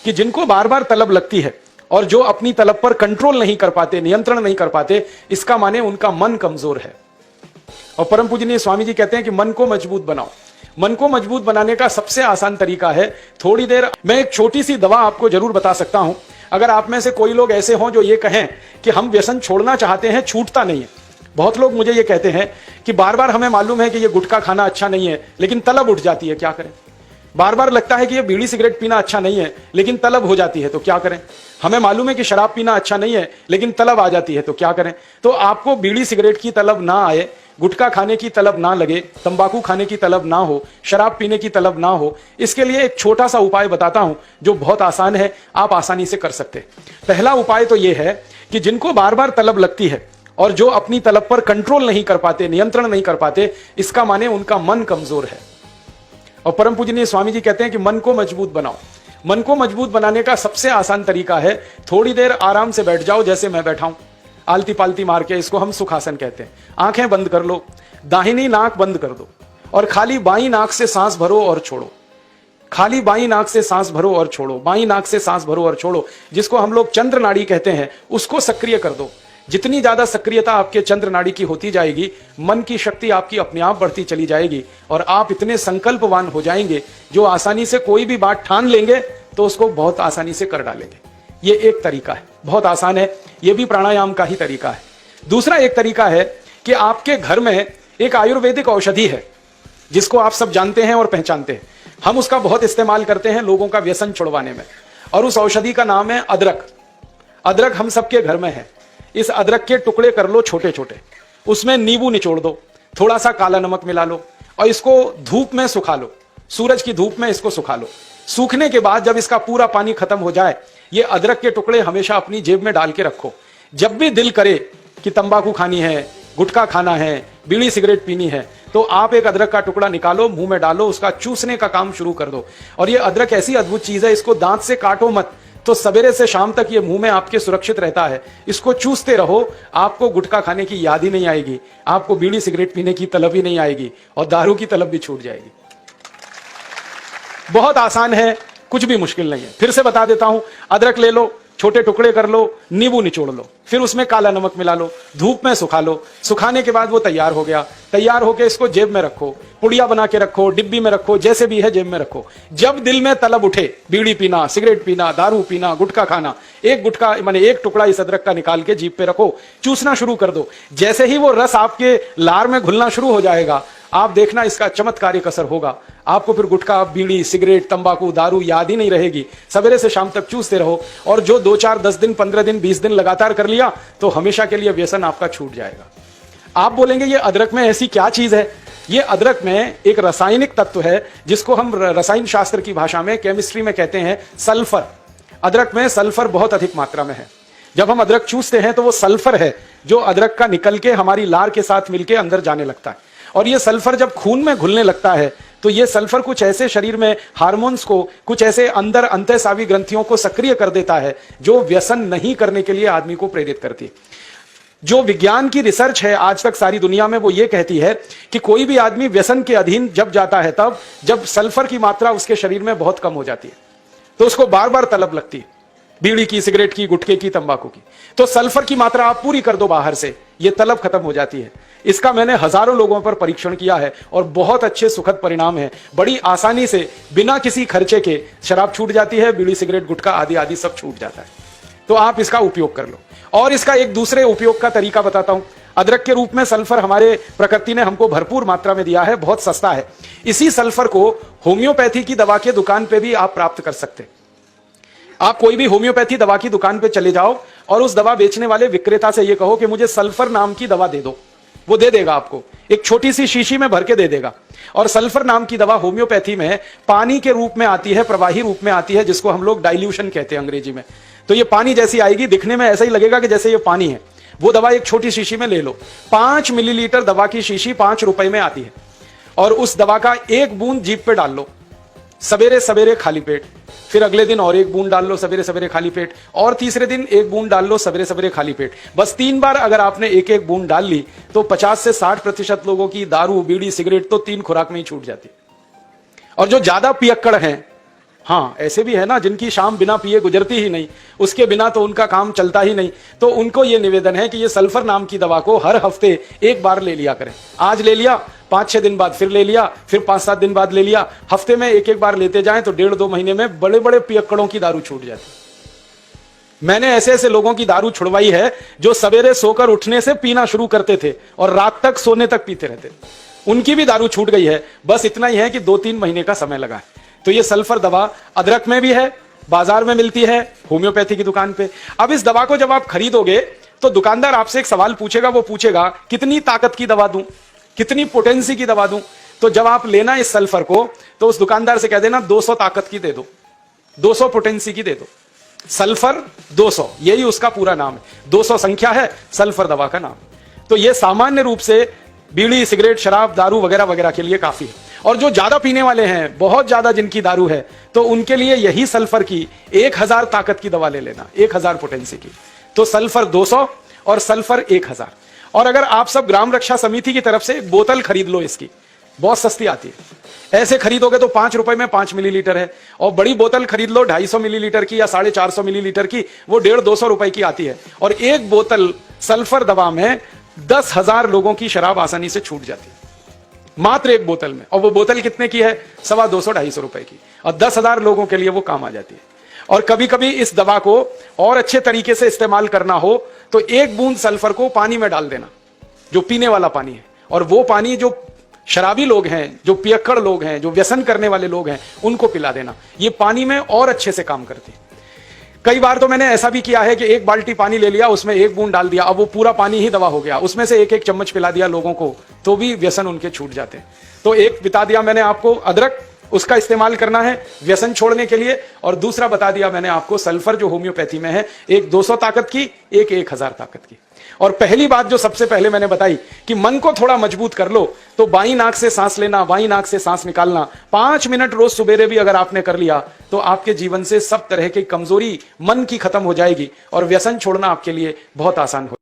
कि जिनको बार बार तलब लगती है और जो अपनी तलब पर कंट्रोल नहीं कर पाते, नियंत्रण नहीं कर पाते, इसका माने उनका मन कमजोर है। और परम पूजनीय स्वामी जी कहते हैं कि मन को मजबूत बनाओ। मन को मजबूत बनाने का सबसे आसान तरीका है थोड़ी देर, मैं एक छोटी सी दवा आपको जरूर बता सकता हूं। अगर आप में से कोई लोग ऐसे हों जो ये कहें कि हम व्यसन छोड़ना चाहते हैं, छूटता नहीं है। बहुत लोग मुझे ये कहते हैं कि बार बार हमें मालूम है कि ये गुटखा खाना अच्छा नहीं है, लेकिन तलब उठ जाती है, क्या करें। बार बार लगता है कि ये बीड़ी सिगरेट पीना अच्छा नहीं है, लेकिन तलब हो जाती है, तो क्या करें। हमें मालूम है कि शराब पीना अच्छा नहीं है, लेकिन तलब आ जाती है, तो क्या करें। तो आपको बीड़ी सिगरेट की तलब ना आए, गुटखा खाने की तलब ना लगे, तंबाकू खाने की तलब ना हो, शराब पीने की तलब ना हो, इसके लिए एक छोटा सा उपाय बताता हूं जो बहुत आसान है, आप आसानी से कर सकते हैं। पहला उपाय तो यह है कि जिनको बार बार तलब लगती है और जो अपनी तलब पर कंट्रोल नहीं कर पाते, नियंत्रण नहीं कर पाते, इसका माने उनका मन कमजोर है। और परम पूजनीय स्वामी जी कहते हैं कि मन को मजबूत बनाओ। मन को मजबूत बनाने का सबसे आसान तरीका है थोड़ी देर आराम से बैठ जाओ, जैसे मैं बैठा हूं, आलती पालती मार के। इसको हम सुखासन कहते हैं। आंखें बंद कर लो, दाहिनी नाक बंद कर दो और खाली बाईं नाक से सांस भरो और छोड़ो। खाली बाईं नाक से सांस भरो और छोड़ो, बाईं नाक से सांस भरो और छोड़ो। जिसको हम लोग चंद्र नाड़ी कहते हैं, उसको सक्रिय कर दो। जितनी ज्यादा सक्रियता आपके चंद्र नाड़ी की होती जाएगी, मन की शक्ति आपकी अपने आप बढ़ती चली जाएगी और आप इतने संकल्पवान हो जाएंगे जो आसानी से कोई भी बात ठान लेंगे तो उसको बहुत आसानी से कर डालेंगे। ये एक तरीका है, बहुत आसान है, ये भी प्राणायाम का ही तरीका है। दूसरा एक तरीका है कि आपके घर में एक आयुर्वेदिक औषधि है जिसको आप सब जानते हैं और पहचानते हैं। हम उसका बहुत इस्तेमाल करते हैं लोगों का व्यसन छुड़वाने में, और उस औषधि का नाम है अदरक। अदरक हम सबके घर में है। इस अदरक के टुकड़े कर लो छोटे छोटे, उसमें नींबू निचोड़ दो, थोड़ा सा काला नमक मिला लो और इसको धूप में सुखा लो। सूरज की धूप में इसको सुखा लो। सूखने के बाद जब इसका पूरा पानी खत्म हो जाए, ये अदरक के टुकड़े हमेशा अपनी जेब में डाल के रखो। जब भी दिल करे कि तंबाकू खानी है, गुटखा खाना है, बीड़ी सिगरेट पीनी है, तो आप एक अदरक का टुकड़ा निकालो, मुंह में डालो, उसका चूसने का काम शुरू कर दो। और ये अदरक ऐसी अद्भुत चीज है, इसको दांत से काटो मत, तो सवेरे से शाम तक ये मुंह में आपके सुरक्षित रहता है। इसको चूसते रहो, आपको गुटखा खाने की याद ही नहीं आएगी, आपको बीड़ी सिगरेट पीने की तलब ही नहीं आएगी और दारू की तलब भी छूट जाएगी। बहुत आसान है, कुछ भी मुश्किल नहीं है। फिर से बता देता हूं, अदरक ले लो, छोटे टुकड़े कर लो, नींबू निचोड़ लो, फिर उसमें काला नमक मिला लो, धूप में सुखा लो। सुखाने के बाद वो तैयार हो गया। तैयार होके इसको जेब में रखो, पुड़िया बना के रखो, डिब्बी में रखो, जैसे भी है जेब में रखो। जब दिल में तलब उठे, बीड़ी पीना, सिगरेट पीना, दारू पीना, गुटखा खाना, एक गुटखा माने एक टुकड़ा इस अदरक का निकाल के जीभ पे रखो, चूसना शुरू कर दो। जैसे ही वो रस आपके लार में घुलना शुरू हो जाएगा, आप देखना इसका चमत्कारिक असर होगा। आपको फिर गुटखा, बीड़ी, सिगरेट, तंबाकू, दारू याद ही नहीं रहेगी। सवेरे से शाम तक चूसते रहो, और जो 2, 4, 10 दिन, 15 दिन, 20 दिन लगातार कर लिया तो हमेशा के लिए व्यसन आपका छूट जाएगा। आप बोलेंगे ये अदरक में ऐसी क्या चीज है? ये अदरक में एक रासायनिक तत्व है जिसको हम रसायन शास्त्र की भाषा में, केमिस्ट्री में कहते हैं सल्फर। अदरक में सल्फर बहुत अधिक मात्रा में है। जब हम अदरक चूसते हैं तो वो सल्फर है जो अदरक का निकल के हमारी लार के साथ मिलके अंदर जाने लगता है। और ये सल्फर जब खून में घुलने लगता है तो ये सल्फर कुछ ऐसे शरीर में हार्मोन्स को, कुछ ऐसे अंदर अंतःस्रावी ग्रंथियों को सक्रिय कर देता है जो व्यसन नहीं करने के लिए आदमी को प्रेरित करती है। जो विज्ञान की रिसर्च है आज तक सारी दुनिया में, वो ये कहती है कि कोई भी आदमी व्यसन के अधीन जब जाता है तब जब सल्फर की मात्रा उसके शरीर में बहुत कम हो जाती है, तो उसको बार बार तलब लगती है, बीड़ी की, सिगरेट की, गुटखे की, तंबाकू की। तो सल्फर की मात्रा आप पूरी कर दो बाहर से, ये तलब खत्म हो जाती है। इसका मैंने हजारों लोगों पर परीक्षण किया है और बहुत अच्छे सुखद परिणाम है। बड़ी आसानी से बिना किसी खर्चे के शराब छूट जाती है, बीड़ी, सिगरेट, गुटखा आदि आदि सब छूट जाता है। तो आप इसका उपयोग कर लो। और इसका एक दूसरे उपयोग का तरीका बताता हूं। अदरक के रूप में सल्फर हमारे प्रकृति ने हमको भरपूर मात्रा में दिया है, बहुत सस्ता है। इसी सल्फर को होम्योपैथी की दवा के दुकान पे भी आप प्राप्त कर सकते हैं। आप कोई भी होम्योपैथी दवा की दुकान पे चले जाओ और उस दवा बेचने वाले विक्रेता से ये कहो कि मुझे सल्फर नाम की दवा दे दो, वो दे देगा आपको, एक छोटी सी शीशी में भर के दे देगा। और सल्फर नाम की दवा होम्योपैथी में पानी के रूप में आती है, प्रवाही रूप में आती है, जिसको हम लोग डाइल्यूशन कहते हैं अंग्रेजी में। तो ये पानी जैसी आएगी, दिखने में ऐसा ही लगेगा कि जैसे ये पानी है। वो दवा एक छोटी शीशी में ले लो। 5 मिलीलीटर दवा की शीशी 5 रुपए में आती है, और उस दवा का एक बूंद जीभ पे डाल लो सवेरे सवेरे खाली पेट, फिर अगले दिन और एक बूंद डाल लो सवेरे सवेरे खाली पेट, और तीसरे दिन एक बूंद डाल लो सवेरे सवेरे खाली पेट। बस 3 बार अगर आपने एक एक बूंद डाल ली तो 50 से 60% लोगों की दारू, बीड़ी, सिगरेट तो 3 खुराक में ही छूट जाती। और जो ज्यादा पियक्कड़ हैं हाँ, ऐसे भी है ना जिनकी शाम बिना पिए गुजरती ही नहीं, उसके बिना तो उनका काम चलता ही नहीं। तो उनको ये निवेदन है कि ये सल्फर नाम की दवा को हर हफ्ते एक बार ले लिया करें। आज ले लिया, 5-6 दिन बाद फिर ले लिया, फिर 5-7 दिन बाद ले लिया। हफ्ते में एक एक बार लेते जाएं तो 1.5-2 महीने में बड़े बड़े पियक्कड़ों की दारू छूट जाती। मैंने ऐसे ऐसे लोगों की दारू छुड़वाई है जो सवेरे सोकर उठने से पीना शुरू करते थे और रात तक सोने तक पीते रहते, उनकी भी दारू छूट गई है। बस इतना ही है कि 2-3 महीने का समय लगा है। तो ये सल्फर दवा अदरक में भी है, बाजार में मिलती है, होम्योपैथी की दुकान पे। अब इस दवा को जब आप खरीदोगे तो दुकानदार आपसे एक सवाल पूछेगा, वो पूछेगा कितनी ताकत की दवा दूं, कितनी पोटेंसी की दवा दूं। तो जब आप लेना इस सल्फर को तो उस दुकानदार से कह देना 200 ताकत की दे दो, 200 पोटेंसी की दे दो। सल्फर 200, यही उसका पूरा नाम है। 200 संख्या है सल्फर दवा का नाम। तो यह सामान्य रूप से बीड़ी, सिगरेट, शराब, दारू वगैरह वगैरह के लिए काफी है। और जो ज्यादा पीने वाले हैं, बहुत ज्यादा जिनकी दारू है, तो उनके लिए यही सल्फर की 1000 ताकत की दवा ले लेना, 1000 पोटेंसी की। तो सल्फर 200 और सल्फर 1000। और अगर आप सब ग्राम रक्षा समिति की तरफ से एक बोतल खरीद लो, इसकी बहुत सस्ती आती है। ऐसे खरीदोगे तो 5 रुपए में 5 मिलीलीटर है, और बड़ी बोतल खरीद लो 250 मिलीलीटर की या 450 मिलीलीटर की, वो 150-200 रुपए की आती है। और एक बोतल सल्फर दवा में 10,000 लोगों की शराब आसानी से छूट जाती है, मात्र एक बोतल में। और वो बोतल कितने की है? 250-250 रुपए की, और 10,000 लोगों के लिए वो काम आ जाती है। और कभी कभी इस दवा को और अच्छे तरीके से इस्तेमाल करना हो तो एक बूंद सल्फर को पानी में डाल देना, जो पीने वाला पानी है, और वो पानी जो शराबी लोग हैं, जो पियक्कड़ लोग हैं, जो व्यसन करने वाले लोग हैं, उनको पिला देना। ये पानी में और अच्छे से काम करती है। कई बार तो मैंने ऐसा भी किया है कि एक बाल्टी पानी ले लिया, उसमें एक बूंद डाल दिया, अब वो पूरा पानी ही दवा हो गया, उसमें से एक एक चम्मच पिला दिया लोगों को, तो भी व्यसन उनके छूट जाते हैं। तो एक बता दिया मैंने आपको अदरक, उसका इस्तेमाल करना है व्यसन छोड़ने के लिए, और दूसरा बता दिया मैंने आपको सल्फर जो होम्योपैथी में है, एक 200 ताकत की, एक 1000 ताकत की। और पहली बात जो सबसे पहले मैंने बताई कि मन को थोड़ा मजबूत कर लो, तो बाईं नाक से सांस लेना, बाईं नाक से सांस निकालना 5 मिनट रोज सुबेरे भी अगर आपने कर लिया तो आपके जीवन से सब तरह की कमजोरी मन की खत्म हो जाएगी और व्यसन छोड़ना आपके लिए बहुत आसान हो